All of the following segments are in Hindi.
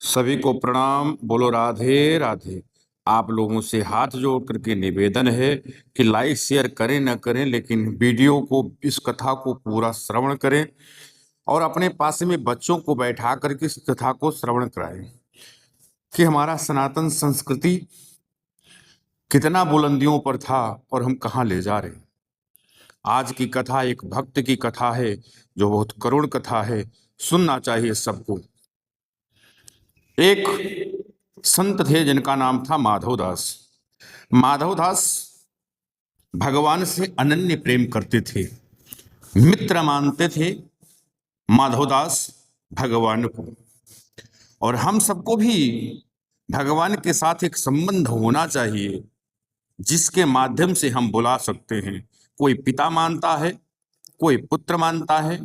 सभी को प्रणाम। बोलो राधे राधे। आप लोगों से हाथ जोड़ करके निवेदन है कि लाइक शेयर करें न करें, लेकिन वीडियो को, इस कथा को पूरा श्रवण करें और अपने पास में बच्चों को बैठा करके इस कथा को श्रवण कराएं कि हमारा सनातन संस्कृति कितना बुलंदियों पर था और हम कहाँ ले जा रहे हैं। आज की कथा एक भक्त की कथा है जो बहुत करुण कथा है, सुनना चाहिए सबको। एक संत थे जिनका नाम था माधवदास। माधवदास भगवान से अनन्य प्रेम करते थे, मित्र मानते थे माधवदास भगवान को। और हम सबको भी भगवान के साथ एक संबंध होना चाहिए जिसके माध्यम से हम बुला सकते हैं। कोई पिता मानता है, कोई पुत्र मानता है,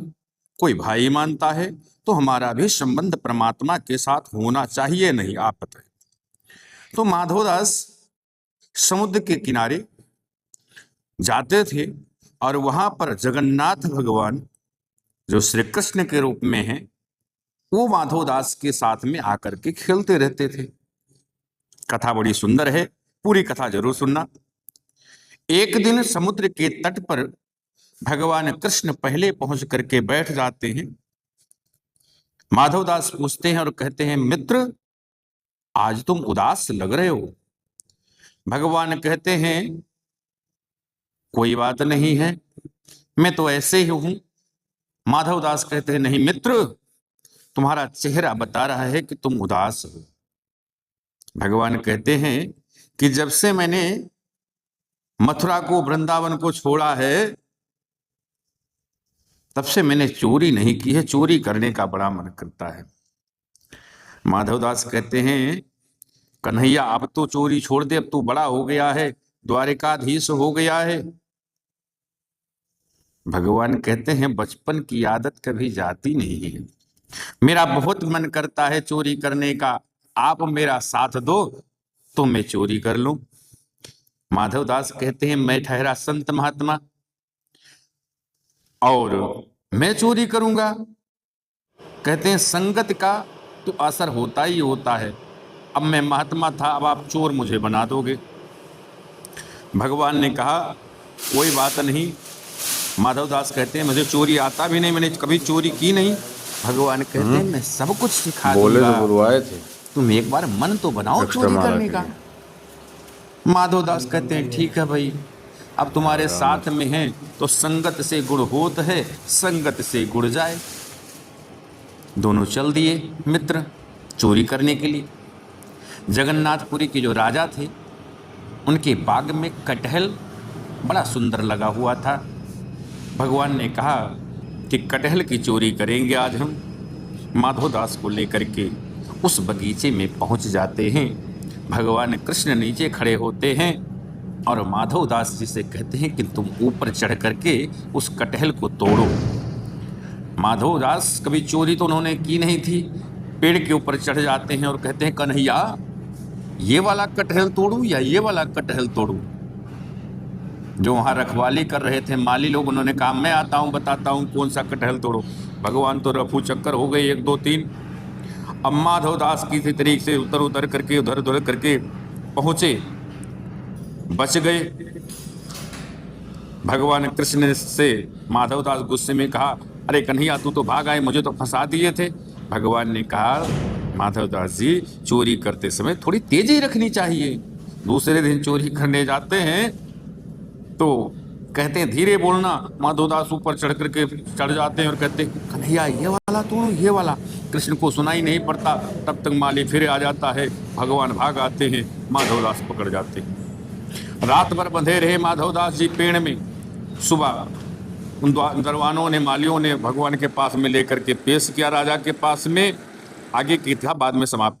कोई भाई मानता है, तो हमारा भी संबंध परमात्मा के साथ होना चाहिए, नहीं आप बताएं। तो माधवदास समुद्र के किनारे जाते थे और वहां पर जगन्नाथ भगवान जो श्री कृष्ण के रूप में हैं, वो माधवदास के साथ में आकर के खेलते रहते थे। कथा बड़ी सुंदर है, पूरी कथा जरूर सुनना। एक दिन समुद्र के तट पर भगवान कृष्ण पहले पहुंच करके बैठ जाते हैं। माधवदास पूछते हैं और कहते हैं, मित्र आज तुम उदास लग रहे हो। भगवान कहते हैं, कोई बात नहीं है, मैं तो ऐसे ही हूं। माधवदास कहते हैं, नहीं मित्र, तुम्हारा चेहरा बता रहा है कि तुम उदास हो। भगवान कहते हैं कि जब से मैंने मथुरा को, वृंदावन को छोड़ा है, तब से मैंने चोरी नहीं की है। चोरी करने का बड़ा मन करता है। माधवदास कहते हैं, कन्हैया अब तो चोरी छोड़ दे, अब तो बड़ा हो गया है, द्वारिकाधीश हो गया है। भगवान कहते हैं, बचपन की आदत कभी जाती नहीं है। मेरा बहुत मन करता है चोरी करने का, आप मेरा साथ दो तो मैं चोरी कर लूं। माधवदास कहते हैं, मैं ठहरा संत महात्मा और मैं चोरी करूंगा? कहते हैं, संगत का तो असर होता ही होता है। अब मैं महात्मा था, अब आप चोर मुझे बना दोगे। भगवान ने कहा, कोई बात नहीं। माधवदास कहते हैं, मुझे चोरी आता भी नहीं, मैंने कभी चोरी की नहीं। भगवान कहते हैं, मैं सब कुछ सिखा दूंगा। बोले तो बुलवाए थे, तुम एक बार मन तो बनाओ चोरी करने का। माधवदास कहते हैं, ठीक है भाई, अब तुम्हारे साथ में हैं तो संगत से गुण होत है, संगत से गुण जाए। दोनों चल दिए मित्र चोरी करने के लिए। जगन्नाथपुरी के जो राजा थे, उनके बाग में कटहल बड़ा सुंदर लगा हुआ था। भगवान ने कहा कि कटहल की चोरी करेंगे आज हम। माधवदास को लेकर के उस बगीचे में पहुंच जाते हैं। भगवान कृष्ण नीचे खड़े होते हैं और माधवदास जी से कहते हैं कि तुम ऊपर चढ़ करके उस कटहल को तोड़ो। माधवदास कभी चोरी तो उन्होंने की नहीं थी। पेड़ के ऊपर चढ़ जाते हैं और कहते हैं, कन्हैया ये वाला कटहल तोड़ूं या ये वाला कटहल तोड़ूं? जो वहाँ रखवाली कर रहे थे माली लोग, उन्होंने कहा, मैं आता हूँ, बताता हूँ कौन सा कटहल तोड़ो। भगवान तो रफू चक्कर हो गए 1 2 3। अब माधवदास किसी तरीके से उतर करके, उधर करके पहुंचे, बच गए। भगवान कृष्ण से माधवदास गुस्से में कहा, अरे कन्हैया तू तो भाग आए, मुझे तो फंसा दिए थे। भगवान ने कहा, माधवदास जी चोरी करते समय थोड़ी तेजी रखनी चाहिए। दूसरे दिन चोरी करने जाते हैं तो कहते हैं, धीरे बोलना। माधवदास ऊपर चढ़ जाते हैं और कहते हैं, कन्हैया ये वाला तोड़ो, ये वाला। कृष्ण को सुनाई नहीं पड़ता, तब तक माली फिर आ जाता है। भगवान भाग आते हैं, माधवदास पकड़ जाते हैं। रात भर बंधे रहे माधवदास जी पेड़ में। सुबह उन दरवानों ने, मालियों ने भगवान के पास में लेकर के पेश किया राजा के पास में। आगे की था बाद में समाप्त।